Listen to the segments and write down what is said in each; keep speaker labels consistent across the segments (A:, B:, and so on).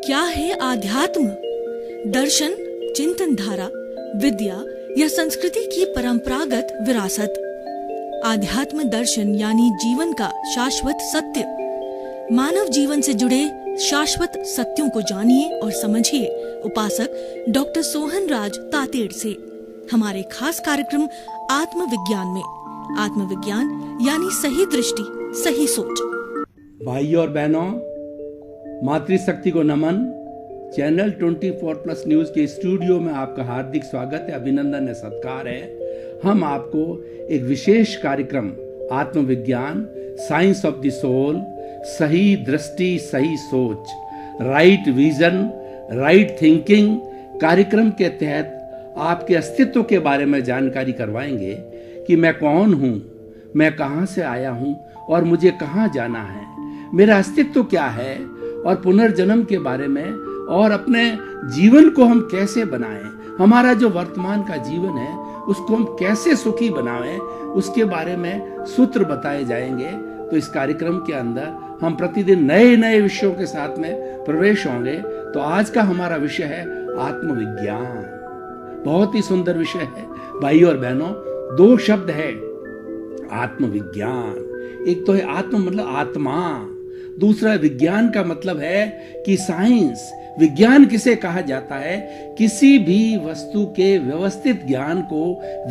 A: क्या है आध्यात्म? दर्शन, चिंतन धारा, विद्या या संस्कृति की परंपरागत विरासत। आध्यात्म दर्शन यानी जीवन का शाश्वत सत्य। मानव जीवन से जुड़े शाश्वत सत्यों को जानिए और समझिए उपासक डॉक्टर सोहन राज तातेड़ से हमारे खास कार्यक्रम आत्मविज्ञान में। आत्मविज्ञान यानी सही दृष्टि, सही सोच।
B: भाइयों और बहनों, मातृशक्ति को नमन। चैनल 24+ न्यूज के स्टूडियो में आपका हार्दिक स्वागत है, अभिनंदन है, सत्कार है। हम आपको एक विशेष कार्यक्रम आत्मविज्ञान, साइंस ऑफ द सोल, सही दृष्टि सही सोच, राइट विजन राइट थिंकिंग कार्यक्रम के तहत आपके अस्तित्व के बारे में जानकारी करवाएंगे कि मैं कौन हूँ, मैं कहाँ से आया हूँ और मुझे कहाँ जाना है, मेरा अस्तित्व क्या है और पुनर्जन्म के बारे में, और अपने जीवन को हम कैसे बनाएं, हमारा जो वर्तमान का जीवन है उसको हम कैसे सुखी बनाएं, उसके बारे में सूत्र बताए जाएंगे। तो इस कार्यक्रम के अंदर हम प्रतिदिन नए नए विषयों के साथ में प्रवेश होंगे। तो आज का हमारा विषय है आत्मविज्ञान। बहुत ही सुंदर विषय है भाइयों और बहनों। दो शब्द है आत्मविज्ञान। एक तो है आत्म मतलब आत्मा, दूसरा विज्ञान का मतलब है कि साइंस। विज्ञान किसे कहा जाता है? किसी भी वस्तु के व्यवस्थित ज्ञान को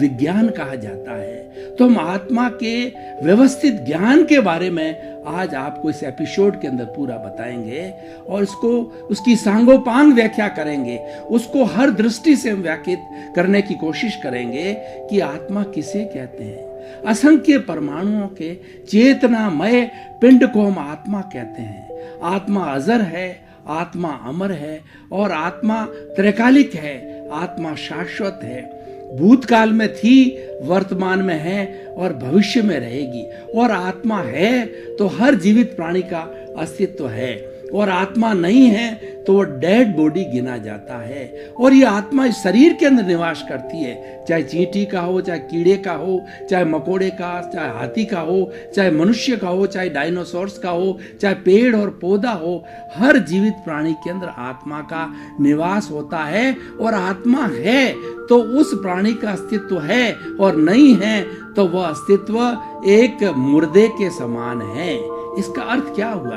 B: विज्ञान कहा जाता है। तो हम आत्मा के व्यवस्थित ज्ञान के बारे में आज आपको इस एपिसोड के अंदर पूरा बताएंगे और उसकी सांगोपांग व्याख्या करेंगे। उसको हर दृष्टि से हम व्याख्यात करने की कोशिश करेंगे कि आत्मा किसे कहते हैं। असंख्य परमाणुओं के चेतनामय पिंड को हम आत्मा कहते हैं। आत्मा अजर है, आत्मा अमर है और आत्मा त्रैकालिक है। आत्मा शाश्वत है, भूतकाल में थी, वर्तमान में है और भविष्य में रहेगी। और आत्मा है तो हर जीवित प्राणी का अस्तित्व है, और आत्मा नहीं है तो वो डेड बॉडी गिना जाता है। और ये आत्मा इस शरीर के अंदर निवास करती है, चाहे चींटी का हो, चाहे कीड़े का हो, चाहे मकोड़े का, चाहे हाथी का हो, चाहे मनुष्य का हो, चाहे डायनासोर्स का हो, चाहे पेड़ और पौधा हो। हर जीवित प्राणी के अंदर आत्मा का निवास होता है। और आत्मा है तो उस प्राणी का अस्तित्व है, और नहीं है तो वह अस्तित्व एक मुर्दे के समान है। इसका अर्थ क्या हुआ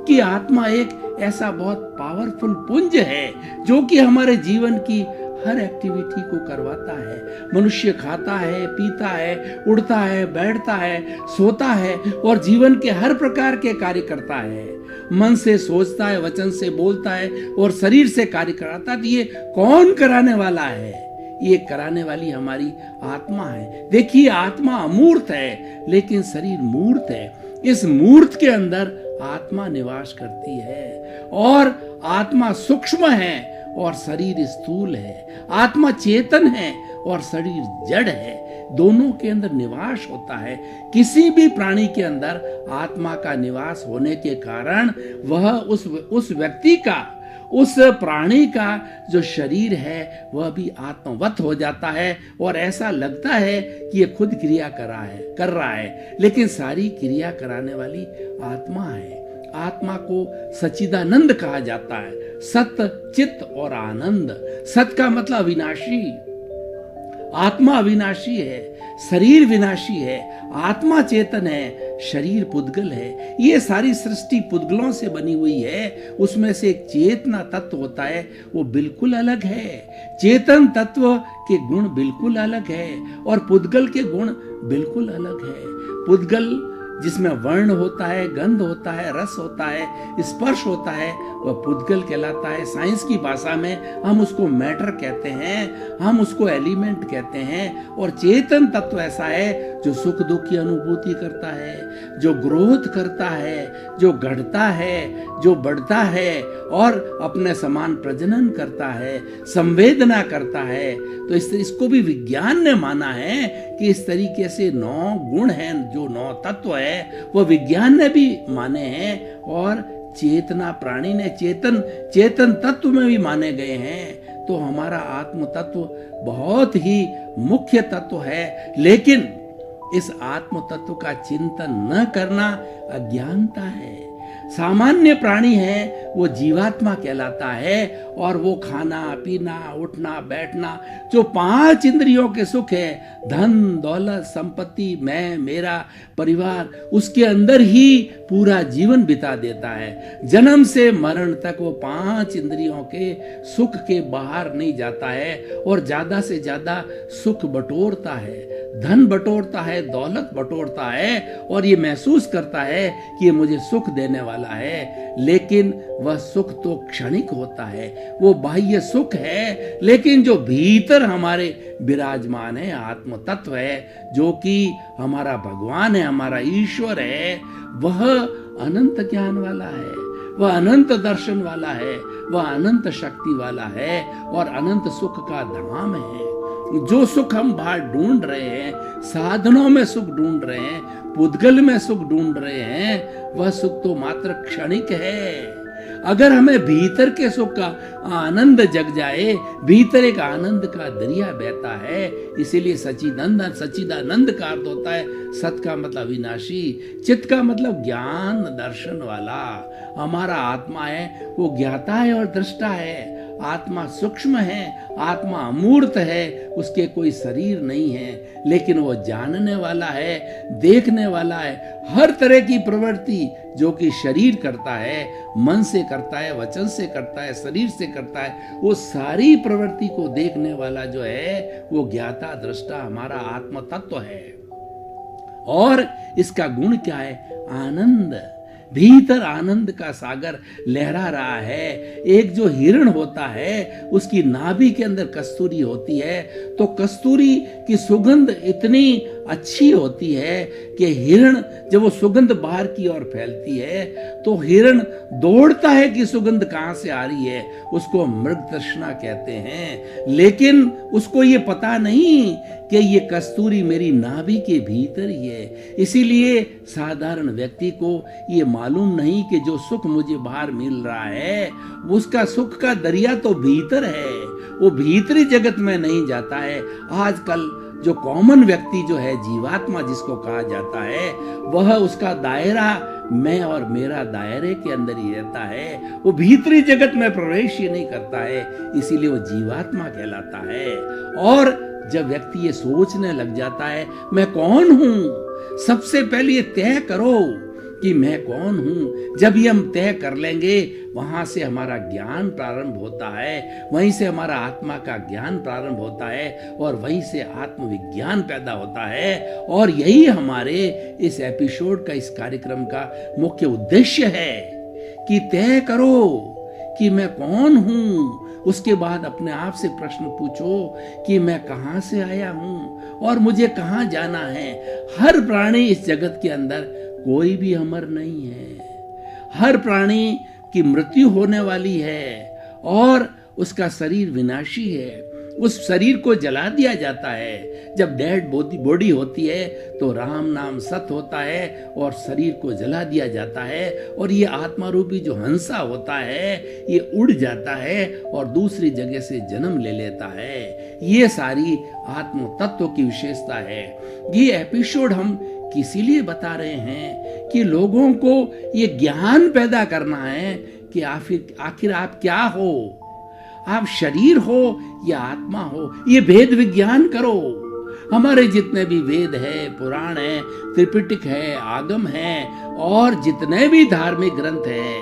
B: कि आत्मा एक ऐसा बहुत पावरफुल पुंज है जो कि हमारे जीवन की हर एक्टिविटी को करवाता है। मनुष्य खाता है, पीता है, उड़ता है, बैठता है, सोता है और जीवन के हर प्रकार के कार्य करता है। मन से सोचता है, वचन से बोलता है और शरीर से कार्य कराता है। तो ये कौन कराने वाला है? ये कराने वाली हमारी आत्मा है। देखिए, आत्मा अमूर्त है लेकिन शरीर मूर्त है। इस मूर्त के अंदर आत्मा निवास करती है, और आत्मा सूक्ष्म है और शरीर स्थूल है। आत्मा चेतन है और शरीर जड़ है। दोनों के अंदर निवास होता है। किसी भी प्राणी के अंदर आत्मा का निवास होने के कारण वह उस व्यक्ति का, उस प्राणी का जो शरीर है वह भी आत्मवत हो जाता है, और ऐसा लगता है कि ये खुद क्रिया कर रहा है, लेकिन सारी क्रिया कराने वाली आत्मा है। आत्मा को सच्चिदानंद कहा जाता है। सत्य, चित्त और आनंद। सत्य का मतलब अविनाशी। आत्मा अविनाशी है, शरीर विनाशी है। आत्मा चेतन है, शरीर पुद्गल है। ये सारी सृष्टि पुद्गलों से बनी हुई है। उसमें से एक चेतना तत्व होता है, वो बिल्कुल अलग है। चेतन तत्व के गुण बिल्कुल अलग है और पुद्गल के गुण बिल्कुल अलग है। पुद्गल जिसमें वर्ण होता है, गंध होता है, रस होता है, स्पर्श होता है, वह पुद्गल कहलाता है। साइंस की भाषा में हम उसको मैटर कहते हैं, हम उसको एलिमेंट कहते हैं। और चेतन तत्व ऐसा है जो सुख दुख की अनुभूति करता है, जो ग्रोथ करता है, जो घटता है, जो बढ़ता है और अपने समान प्रजनन करता है, संवेदना करता है। तो इसको भी विज्ञान ने माना है कि इस तरीके से 9 गुण हैं, जो 9 तत्व है वो विज्ञान ने भी माने हैं, और चेतना प्राणी ने चेतन तत्व में भी माने गए हैं। तो हमारा आत्म तत्व बहुत ही मुख्य तत्व है, लेकिन इस आत्म तत्व का चिंतन न करना अज्ञानता है। सामान्य प्राणी है वो जीवात्मा कहलाता है। और वो खाना पीना उठना बैठना जो 5 इंद्रियों के सुख है, धन दौलत संपत्ति मैं मेरा परिवार, उसके अंदर ही पूरा जीवन बिता देता है। जन्म से मरण तक वो 5 इंद्रियों के सुख के बाहर नहीं जाता है और ज्यादा से ज्यादा सुख बटोरता है, धन बटोरता है, दौलत बटोरता है और ये महसूस करता है कि ये मुझे सुख देने वाला है। लेकिन वह सुख तो क्षणिक होता है, वो बाह्य सुख है, लेकिन जो भीतर हमारे विराजमान है, आत्म तत्व है, जो कि हमारा भगवान है, हमारा ईश्वर है, वह अनंत ज्ञान वाला है, वह अनंत दर्शन वाला है, वह अनंत शक्ति वाला है और अनंत सुख का धाम है। जो सुख हम बाहर ढूंढ रहे हैं, साधनों में सुख ढूंढ रहे हैं, पुद्गल में सुख ढूंढ रहे हैं, वह सुख तो मात्र क्षणिक है। अगर हमें भीतर के सुख का आनंद जग जाए, भीतर एक आनंद का दरिया बहता है। इसीलिए सच्चिदानंद का अर्थ होता है, सत का मतलब विनाशी, चित्त का मतलब ज्ञान दर्शन वाला। हमारा आत्मा है वो ज्ञाता है और दृष्टा है। आत्मा सूक्ष्म है, आत्मा अमूर्त है, उसके कोई शरीर नहीं है, लेकिन वो जानने वाला है, देखने वाला है। हर तरह की प्रवृत्ति जो कि शरीर करता है, मन से करता है, वचन से करता है, शरीर से करता है, वो सारी प्रवृत्ति को देखने वाला जो है वो ज्ञाता दृष्टा हमारा आत्म तत्व है। और इसका गुण क्या है? आनंद। भीतर आनंद का सागर लहरा रहा है। एक जो हिरण होता है, उसकी नाभि के अंदर कस्तूरी होती है, तो कस्तूरी की सुगंध इतनी अच्छी होती है कि हिरण जब वो सुगंध बाहर की ओर फैलती है तो हिरण दौड़ता है कि सुगंध कहां से आ रही है। उसको मृग तृष्णा कहते हैं, लेकिन उसको ये पता नहीं कि ये कस्तूरी मेरी नाभि के भीतर ही है। इसीलिए साधारण व्यक्ति को ये मालूम नहीं कि जो सुख मुझे बाहर मिल रहा है उसका सुख का दरिया तो भीतर है, वो भीतरी जगत में नहीं जाता है। आजकल जो कॉमन व्यक्ति जो है, जीवात्मा जिसको कहा जाता है, वह उसका दायरा मैं और मेरा दायरे के अंदर ही रहता है, वो भीतरी जगत में प्रवेश ही नहीं करता है, इसीलिए वो जीवात्मा कहलाता है। और जब व्यक्ति ये सोचने लग जाता है मैं कौन हूं, सबसे पहले ये तय करो कि मैं कौन हूं। जब ये हम तय कर लेंगे, वहां से हमारा ज्ञान प्रारंभ होता है, वहीं से हमारा आत्मा का ज्ञान प्रारंभ होता है और वहीं से आत्मविज्ञान पैदा होता है। और यही हमारे इस एपिसोड का, इस कार्यक्रम का मुख्य उद्देश्य है कि तय करो कि मैं कौन हूं। उसके बाद अपने आप से प्रश्न पूछो कि मैं कहां से आया हूं और मुझे कहां जाना है। हर प्राणी इस जगत के अंदर कोई भी अमर नहीं है। हर प्राणी की मृत्यु होने वाली है और उसका शरीर विनाशी है। उस शरीर को जला दिया जाता है। जब डेड बॉडी होती है तो राम नाम सत होता है और शरीर को जला दिया जाता है। और ये आत्मा रूपी जो हंसा होता है, ये उड़ जाता है और दूसरी जगह से जन्म ले लेता है। ये सारी आत्म तत्व की विशेषता है। ये एपिसोड हम किसी लिए बता रहे हैं कि लोगों को ये ज्ञान पैदा करना है कि आखिर आप क्या हो, आप शरीर हो या आत्मा हो। ये भेद विज्ञान करो। हमारे जितने भी वेद है, पुराण है, त्रिपिटक है, आगम है और जितने भी धार्मिक ग्रंथ है,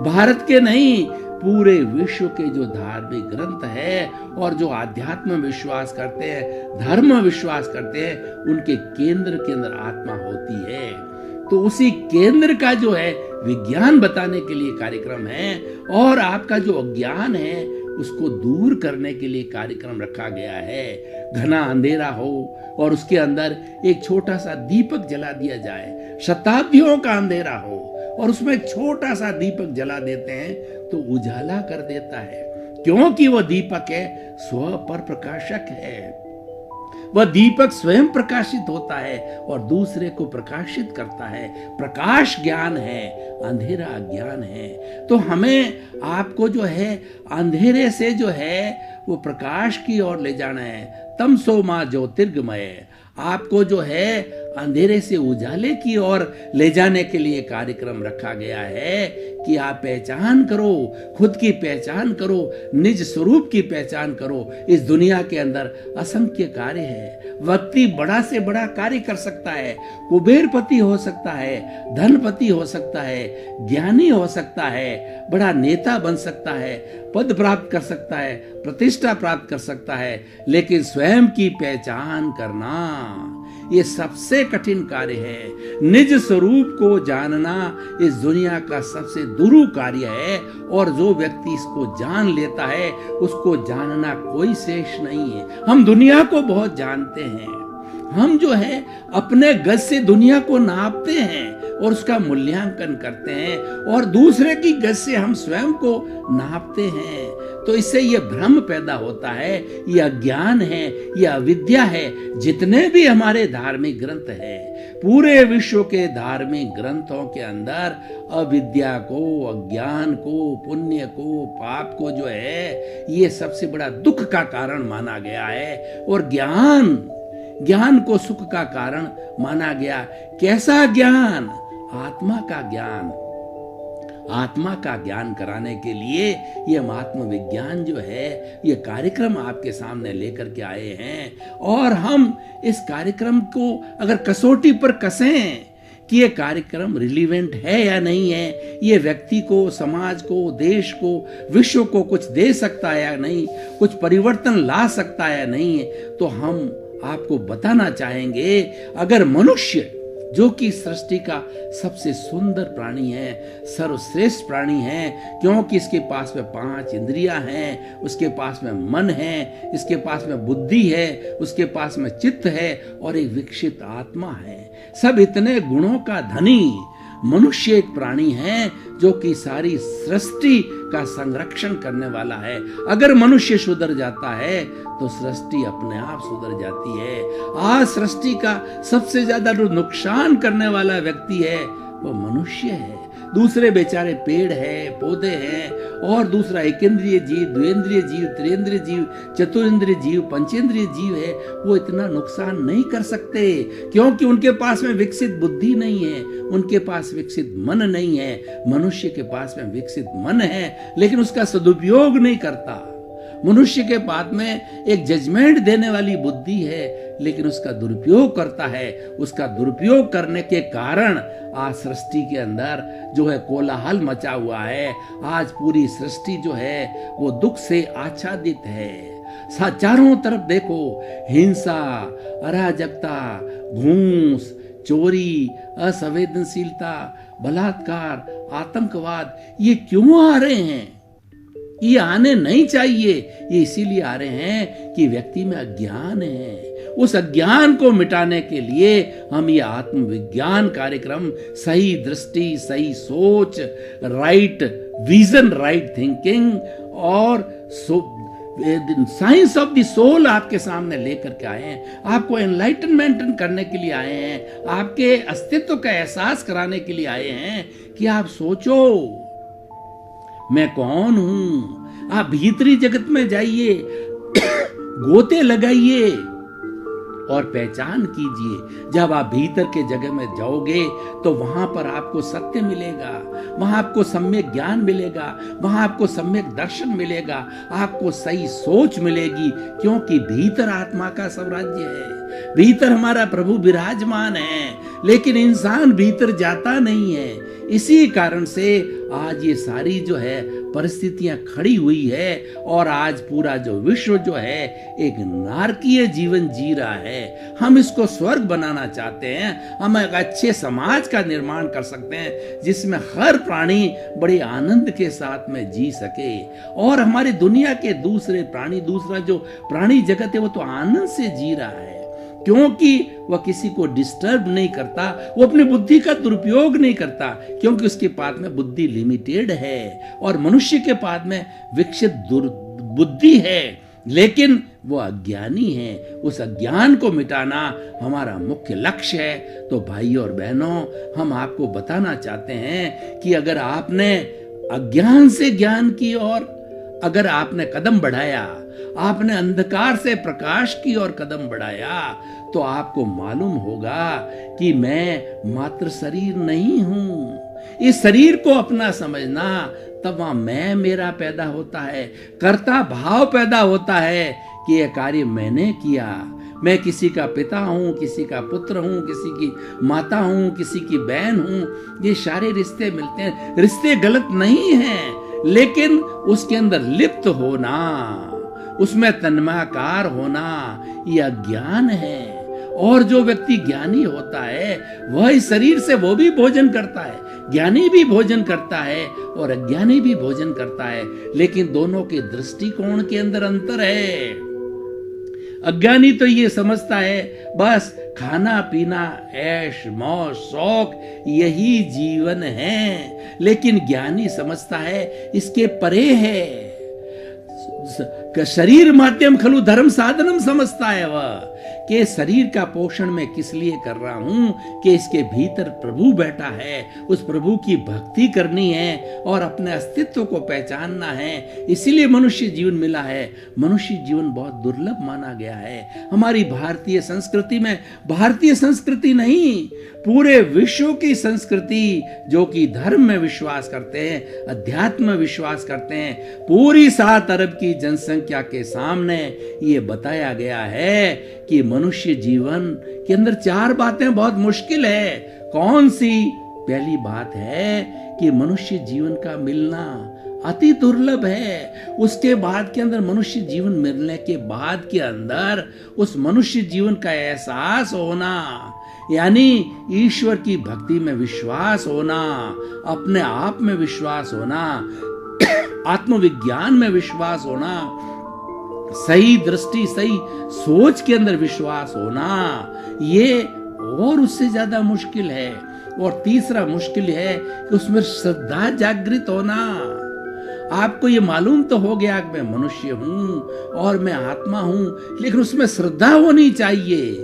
B: भारत के नहीं पूरे विश्व के जो धार्मिक ग्रंथ है और जो आध्यात्म विश्वास करते हैं, धर्म विश्वास करते हैं, उनके केंद्र के अंदर आत्मा होती है। तो उसी केंद्र का जो है विज्ञान बताने के लिए कार्यक्रम है और आपका जो अज्ञान है उसको दूर करने के लिए कार्यक्रम रखा गया है। घना अंधेरा हो और उसके अंदर एक छोटा सा दीपक जला दिया जाए। शताब्दियों का अंधेरा हो और उसमें एक छोटा सा दीपक जला देते हैं तो उजाला कर देता है, क्योंकि वह दीपक है स्व पर प्रकाशक है। वह दीपक स्वयं प्रकाशित होता है और दूसरे को प्रकाशित करता है। प्रकाश ज्ञान है, अंधेरा अज्ञान है। तो हमें आपको जो है अंधेरे से जो है वो प्रकाश की ओर ले जाना है। तमसो मा ज्योतिर्गमय। आपको जो है अंधेरे से उजाले की ओर ले जाने के लिए कार्यक्रम रखा गया है कि आप पहचान करो, खुद की पहचान करो, निज स्वरूप की पहचान करो। इस दुनिया के अंदर असंख्य कार्य है। व्यक्ति बड़ा से बड़ा कार्य कर सकता है, कुबेरपति हो सकता है, धनपति हो सकता है, ज्ञानी हो सकता है, बड़ा नेता बन सकता है, पद प्राप्त कर सकता है, प्रतिष्ठा प्राप्त कर सकता है, लेकिन स्वयं की पहचान करना ये सबसे कठिन कार्य है। निज स्वरूप को जानना इस दुनिया का सबसे दुरूह कार्य है, और जो व्यक्ति इसको जान लेता है उसको जानना कोई शेष नहीं है। हम दुनिया को बहुत जानते हैं, हम जो है अपने गज से दुनिया को नापते हैं और उसका मूल्यांकन करते हैं, और दूसरे की गज से हम स्वयं को नापते हैं। तो इससे यह भ्रम पैदा होता है, यह अज्ञान है, यह अविद्या है। जितने भी हमारे धार्मिक ग्रंथ है, पूरे विश्व के धार्मिक ग्रंथों के अंदर अविद्या को, अज्ञान को, पुण्य को, पाप को जो है ये सबसे बड़ा दुख का कारण माना गया है, और ज्ञान को सुख का कारण माना गया। कैसा ज्ञान? आत्मा का ज्ञान। आत्मा का ज्ञान कराने के लिए ये हम आत्मविज्ञान जो है ये कार्यक्रम आपके सामने लेकर के आए हैं, और हम इस कार्यक्रम को अगर कसौटी पर कसें कि ये कार्यक्रम रिलीवेंट है या नहीं है, ये व्यक्ति को, समाज को, देश को, विश्व को कुछ दे सकता है या नहीं, कुछ परिवर्तन ला सकता है या नहीं है, तो हम आपको बताना चाहेंगे, अगर मनुष्य जो कि सृष्टि का सबसे सुंदर प्राणी है, सर्वश्रेष्ठ प्राणी है, क्योंकि इसके पास में 5 इंद्रियां हैं, उसके पास में मन है, इसके पास में बुद्धि है, उसके पास में चित्त है, और एक विकसित आत्मा है। सब इतने गुणों का धनी मनुष्य एक प्राणी है जो कि सारी सृष्टि का संरक्षण करने वाला है। अगर मनुष्य सुधर जाता है तो सृष्टि अपने आप सुधर जाती है। आज सृष्टि का सबसे ज्यादा जो नुकसान करने वाला व्यक्ति है वो मनुष्य है। दूसरे बेचारे पेड़ है, पौधे हैं, और दूसरा एक इंद्रिय जीव, द्विंद्रिय जीव, त्रिंद्रिय जीव, चतुरिंद्रिय जीव, पंचेंद्रिय जीव है, वो इतना नुकसान नहीं कर सकते, क्योंकि उनके पास में विकसित बुद्धि नहीं है, उनके पास विकसित मन नहीं है। मनुष्य के पास में विकसित मन है, लेकिन उसका सदुपयोग नहीं करता। मनुष्य के पास में एक जजमेंट देने वाली बुद्धि है, लेकिन उसका दुरुपयोग करता है। उसका दुरुपयोग करने के कारण आज सृष्टि के अंदर जो है कोलाहल मचा हुआ है। आज पूरी सृष्टि जो है वो दुख से आच्छादित है। चारों तरफ देखो, हिंसा, अराजकता, घूस, चोरी, असंवेदनशीलता, बलात्कार, आतंकवाद, ये क्यों आ रहे हैं? ये आने नहीं चाहिए। ये इसीलिए आ रहे हैं कि व्यक्ति में अज्ञान है। उस अज्ञान को मिटाने के लिए हम ये आत्मविज्ञान कार्यक्रम, सही दृष्टि, सही सोच, राइट विजन, राइट थिंकिंग और साइंस ऑफ द सोल आपके सामने लेकर के आए हैं। आपको एनलाइटनमेंट करने के लिए आए हैं, आपके अस्तित्व का एहसास कराने के लिए आए हैं कि आप सोचो मैं कौन हूं। आप भीतरी जगत में जाइए, गोते लगाइए और पहचान कीजिए। जब आप भीतर के जगह में जाओगे तो वहां पर आपको सत्य मिलेगा, वहां आपको सम्यक ज्ञान मिलेगा, वहां आपको सम्यक दर्शन मिलेगा, आपको सही सोच मिलेगी, क्योंकि भीतर आत्मा का साम्राज्य है, भीतर हमारा प्रभु विराजमान है। लेकिन इंसान भीतर जाता नहीं है। इसी कारण से आज ये सारी जो है परिस्थितियां खड़ी हुई है, और आज पूरा जो विश्व जो है एक नारकीय जीवन जी रहा है। हम इसको स्वर्ग बनाना चाहते हैं। हम एक अच्छे समाज का निर्माण कर सकते हैं जिसमें हर प्राणी बड़े आनंद के साथ में जी सके, और हमारी दुनिया के दूसरे प्राणी, दूसरा जो प्राणी जगत है वो तो आनंद से जी रहा है, क्योंकि वह किसी को डिस्टर्ब नहीं करता, वो अपनी बुद्धि का दुरुपयोग नहीं करता, क्योंकि उसके पास में बुद्धि लिमिटेड है और मनुष्य के पास में विकसित बुद्धि है, लेकिन वो अज्ञानी है। उस अज्ञान को मिटाना हमारा मुख्य लक्ष्य है। तो भाइयों और बहनों, हम आपको बताना चाहते हैं कि अगर आपने अज्ञान से ज्ञान की ओर, अगर आपने कदम बढ़ाया, आपने अंधकार से प्रकाश की ओर कदम बढ़ाया, तो आपको मालूम होगा कि मैं मात्र शरीर नहीं हूं। इस शरीर को अपना समझना, तब वहां मैं मेरा पैदा होता है, कर्ता भाव पैदा होता है कि यह कार्य मैंने किया। मैं किसी का पिता हूं, किसी का पुत्र हूं, किसी की माता हूं, किसी की बहन हूं। ये सारे रिश्ते मिलते हैं। रिश्ते गलत नहीं हैं, लेकिन उसके अंदर लिप्त होना, उसमें तन्माकार होना, ये अज्ञान है। और जो व्यक्ति ज्ञानी होता है वह इस शरीर से वो भी भोजन करता है, ज्ञानी भी भोजन करता है और अज्ञानी भी भोजन करता है, लेकिन दोनों के दृष्टिकोण के अंदर अंतर है। अज्ञानी तो ये समझता है बस खाना पीना, ऐश मौज शौक यही जीवन है, लेकिन ज्ञानी समझता है इसके परे है। शरीर माध्यम खलु धर्म साधनम समझता है वह, कि शरीर का पोषण मैं किस लिए कर रहा हूं, कि इसके भीतर प्रभु बैठा है, उस प्रभु की भक्ति करनी है और अपने अस्तित्व को पहचानना है। इसीलिए मनुष्य जीवन मिला है। मनुष्य जीवन बहुत दुर्लभ माना गया है। हमारी भारतीय संस्कृति में, भारतीय संस्कृति नहीं, पूरे विश्व की संस्कृति जो कि धर्म में विश्वास करते हैं, अध्यात्म में विश्वास करते हैं, पूरी 7 अरब की जनसंख्या के सामने ये बताया गया है कि मनुष्य जीवन के अंदर 4 बातें बहुत मुश्किल है। कौन सी? पहली बात है कि मनुष्य जीवन का मिलना अति दुर्लभ है। उसके बाद के अंदर मनुष्य जीवन मिलने के बाद के अंदर उस मनुष्य जीवन का एहसास होना, यानी ईश्वर की भक्ति में विश्वास होना, अपने आप में विश्वास होना, आत्मविज्ञान में विश्वास होना, सही दृष्टि सही सोच के अंदर विश्वास होना, ये और उससे ज्यादा मुश्किल है। और तीसरा मुश्किल है कि उसमें श्रद्धा जागृत होना। आपको ये मालूम तो हो गया कि मैं मनुष्य हूं और मैं आत्मा हूं, लेकिन उसमें श्रद्धा होनी चाहिए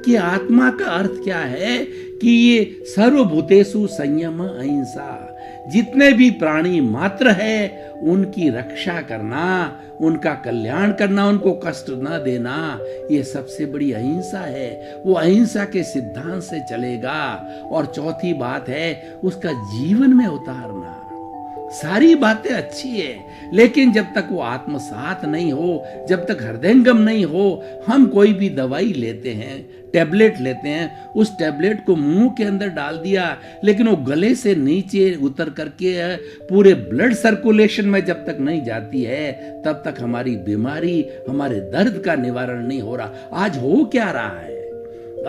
B: कि आत्मा का अर्थ क्या है, कि ये सर्वभूतेषु संयम अहिंसा, जितने भी प्राणी मात्र है उनकी रक्षा करना, उनका कल्याण करना, उनको कष्ट न देना, ये सबसे बड़ी अहिंसा है। वो अहिंसा के सिद्धांत से चलेगा। और चौथी बात है उसका जीवन में उतारना। सारी बातें अच्छी है, लेकिन जब तक वो आत्मसात नहीं हो, जब तक हृदयंगम नहीं हो, हम कोई भी दवाई लेते हैं, टैबलेट लेते हैं, उस टैबलेट को मुंह के अंदर डाल दिया, लेकिन वो गले से नीचे उतर करके पूरे ब्लड सर्कुलेशन में जब तक नहीं जाती है, तब तक हमारी बीमारी, हमारे दर्द का निवारण नहीं हो रहा। आज हो क्या रहा है?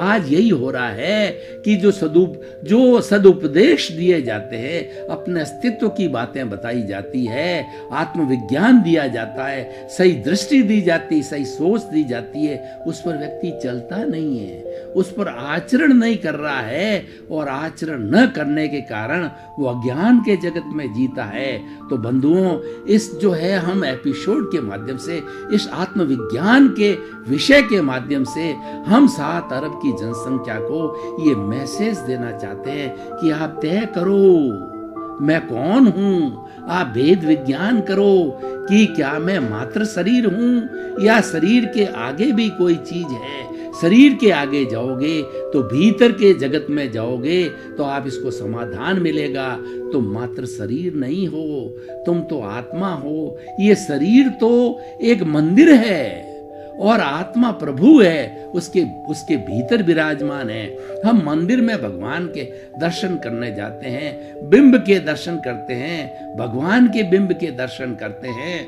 B: आज यही हो रहा है कि जो सदुपदेश दिए जाते हैं, अपने अस्तित्व की बातें बताई जाती है, आत्मविज्ञान दिया जाता है, सही दृष्टि दी जाती, सही सोच दी जाती है, उस पर व्यक्ति चलता नहीं है, उस पर आचरण नहीं कर रहा है, और आचरण न करने के कारण वो अज्ञान के जगत में जीता है। तो बंधुओं, इस जो है हम एपिसोड के माध्यम से, इस आत्मविज्ञान के विषय के माध्यम से हम 7 अरब की जनसंख्या को ये मैसेज देना चाहते हैं कि आप तय करो मैं कौन हूं। आप भेद विज्ञान करो कि क्या मैं मात्र शरीर हूं या शरीर के आगे भी कोई चीज है। शरीर के आगे जाओगे तो भीतर के जगत में जाओगे तो आप इसको समाधान मिलेगा। तुम मात्र शरीर नहीं हो, तुम तो आत्मा हो। ये शरीर तो एक मंदिर है और आत्मा प्रभु है, उसके भीतर विराजमान है। हम मंदिर में भगवान के दर्शन करने जाते हैं, बिंब के दर्शन करते हैं, भगवान के बिंब के दर्शन करते हैं।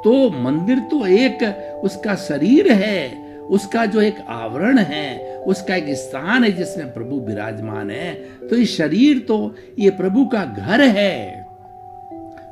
B: तो मंदिर तो एक उसका शरीर है, उसका जो एक आवरण है, उसका एक स्थान है जिसमें प्रभु विराजमान है। तो ये शरीर तो ये प्रभु का घर है,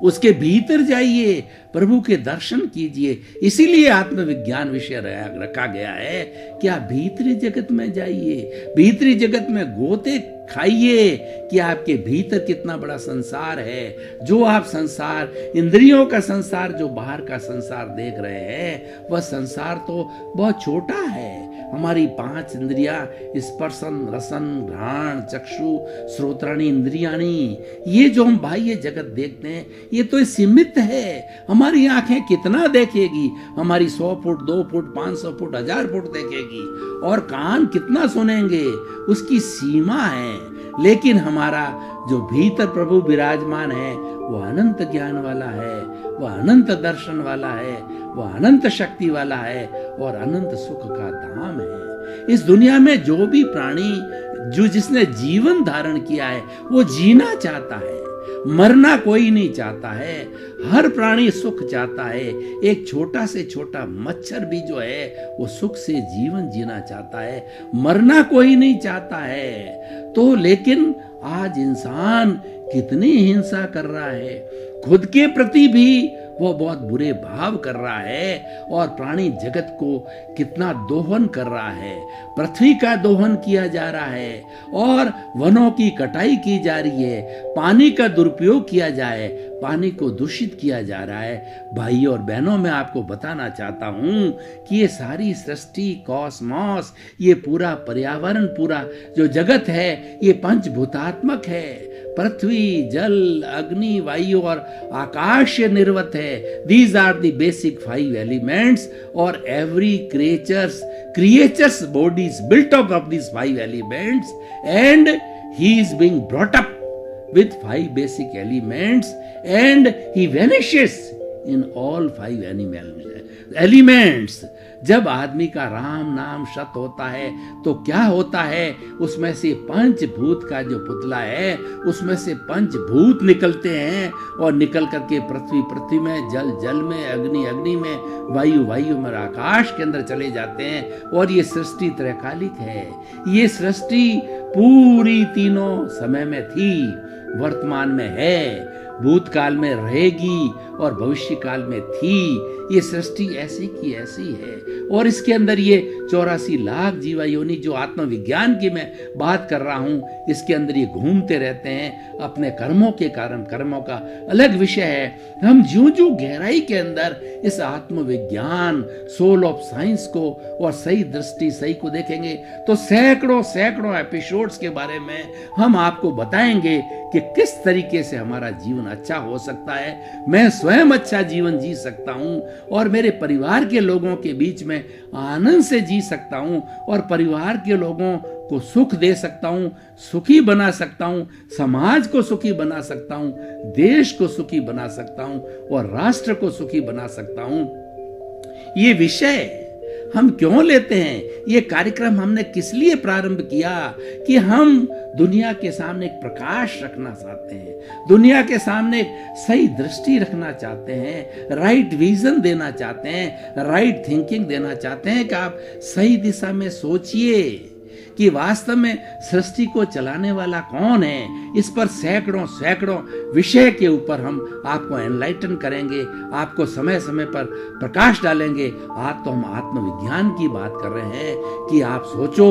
B: उसके भीतर जाइए, प्रभु के दर्शन कीजिए। इसीलिए आत्मविज्ञान विषय रखा गया है कि आप भीतरी जगत में जाइए, भीतरी जगत में गोते खाइए कि आपके भीतर कितना बड़ा संसार है। जो आप संसार, इंद्रियों का संसार, जो बाहर का संसार देख रहे हैं, वह संसार तो बहुत छोटा है। हमारी 5 इंद्रियां, स्पर्शन रसन घ्राण चक्षु श्रोत्राणी इंद्रियाणी, ये जो हम बाह्य जगत देखते हैं, ये तो सीमित है। हमारी आंखें कितना देखेगी? हमारी 100 फुट, 2 फुट, 500 फुट, 1000 फुट देखेगी। और कान कितना सुनेंगे? उसकी सीमा है। लेकिन हमारा जो भीतर प्रभु विराजमान है वो अनंत ज्ञान वाला है, वह अनंत दर्शन वाला है, वह अनंत शक्ति वाला है और अनंत सुख का धाम है। इस दुनिया में जो भी प्राणी जो जिसने जीवन धारण किया है वो जीना चाहता है, मरना कोई नहीं चाहता है। हर प्राणी सुख चाहता है। एक छोटा से छोटा मच्छर भी जो है वो सुख से जीवन जीना चाहता है, मरना कोई नहीं चाहता है। तो लेकिन आज इंसान कितनी हिंसा कर रहा है, खुद के प्रति भी वो बहुत बुरे भाव कर रहा है और प्राणी जगत को कितना दोहन कर रहा है। पृथ्वी का दोहन किया जा रहा है और वनों की कटाई की जा रही है, पानी का दुरुपयोग किया जाए, पानी को दूषित किया जा रहा है। भाइयों और बहनों, मैं आपको बताना चाहता हूं कि ये सारी सृष्टि, कॉस्मॉस, ये पूरा पर्यावरण, पूरा जो जगत है ये पंचभूतात्मक है। पृथ्वी, जल, अग्नि, वायु और आकाश निर्वत है। These are the basic 5 elements और every creature's body is built up of these 5 elements and he is being brought up with 5 basic elements and he vanishes in all 5 elements। जब आदमी का राम नाम शत होता है तो क्या होता है? उसमें से पंचभूत का जो पुतला है उसमें से पंचभूत निकलते हैं और निकल करके पृथ्वी में, जल में, अग्नि में, वायु में, आकाश के अंदर चले जाते हैं। और ये सृष्टि त्रैकालिक है। ये सृष्टि पूरी तीनों समय में थी, वर्तमान में है, भूतकाल में रहेगी और भविष्य काल में थी। ये सृष्टि ऐसी की ऐसी है और इसके अंदर ये 84 लाख जीवा योनि जो आत्मविज्ञान की मैं बात कर रहा हूं, इसके अंदर ये घूमते रहते हैं अपने कर्मों के कारण। कर्मों का अलग विषय है। हम ज्यों गहराई के अंदर इस आत्मविज्ञान, सोल ऑफ साइंस को और सही दृष्टि सही को देखेंगे तो सैकड़ों एपिसोड्स के बारे में हम आपको बताएंगे कि किस तरीके से हमारा जीवन अच्छा हो सकता है, मैं स्वयं अच्छा जीवन जी सकता हूं और मेरे परिवार के लोगों के बीच में आनंद से जी सकता हूं और परिवार के लोगों को सुख दे सकता हूं, सुखी बना सकता हूं, समाज को सुखी बना सकता हूं, देश को सुखी बना सकता हूं और राष्ट्र को सुखी बना सकता हूं। ये विषय हम क्यों लेते हैं? ये कार्यक्रम हमने किस लिए प्रारंभ किया? कि हम दुनिया के सामने एक प्रकाश रखना चाहते हैं, दुनिया के सामने एक सही दृष्टि रखना चाहते हैं, राइट विजन देना चाहते हैं, राइट थिंकिंग देना चाहते हैं कि आप सही दिशा में सोचिए कि वास्तव में सृष्टि को चलाने वाला कौन है। इस पर सैकड़ों विषय के ऊपर हम आपको एनलाइटन करेंगे, आपको समय समय पर प्रकाश डालेंगे। आज तो हम आत्मविज्ञान की बात कर रहे हैं कि आप सोचो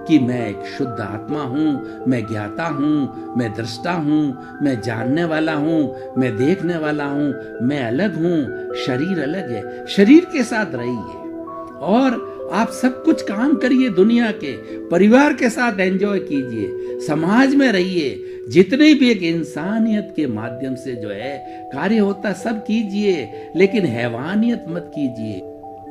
B: कि मैं एक शुद्ध आत्मा हूँ, मैं ज्ञाता हूँ, मैं दृष्टा हूँ, मैं जानने वाला हूँ, मैं देखने वाला हूँ, मैं अलग हूँ, शरीर अलग है। शरीर के साथ रहिए और आप सब कुछ काम करिए, दुनिया के परिवार के साथ एंजॉय कीजिए, समाज में रहिए, जितने भी एक इंसानियत के माध्यम से जो है कार्य होता सब कीजिए, लेकिन हैवानियत मत कीजिए।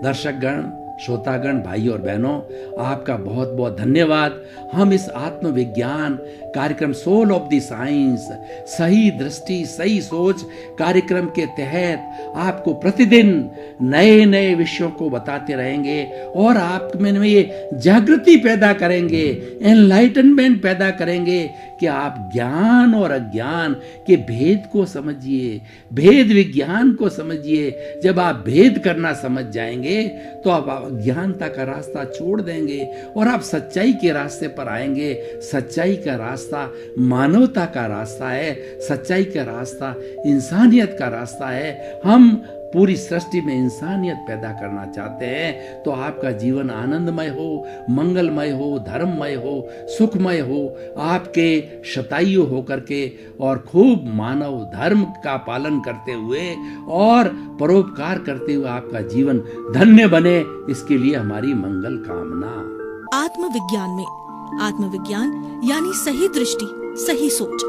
B: दर्शकगण, श्रोतागण, भाई और बहनों, आपका बहुत बहुत धन्यवाद। हम इस आत्मविज्ञान कार्यक्रम सोल ऑफ द साइंस, सही दृष्टि सही सोच कार्यक्रम के तहत आपको प्रतिदिन नए नए विषयों को बताते रहेंगे और आप में ये जागृति पैदा करेंगे, एनलाइटनमेंट पैदा करेंगे कि आप ज्ञान और अज्ञान के भेद को समझिए, भेद विज्ञान को समझिए। जब आप भेद करना समझ जाएंगे तो आप अज्ञानता का रास्ता छोड़ देंगे और आप सच्चाई के रास्ते पर आएंगे। सच्चाई का रास्ता मानवता का रास्ता है, सच्चाई का रास्ता इंसानियत का रास्ता है। हम पूरी सृष्टि में इंसानियत पैदा करना चाहते हैं तो आपका जीवन आनंदमय हो, मंगलमय हो, धर्ममय हो, सुखमय हो, आपके शतायु होकर के और खूब मानव धर्म का पालन करते हुए और परोपकार करते हुए आपका जीवन धन्य बने, इसके लिए हमारी मंगल कामना।
A: आत्मविज्ञान में आत्मविज्ञान यानी सही दृष्टि, सही सोच।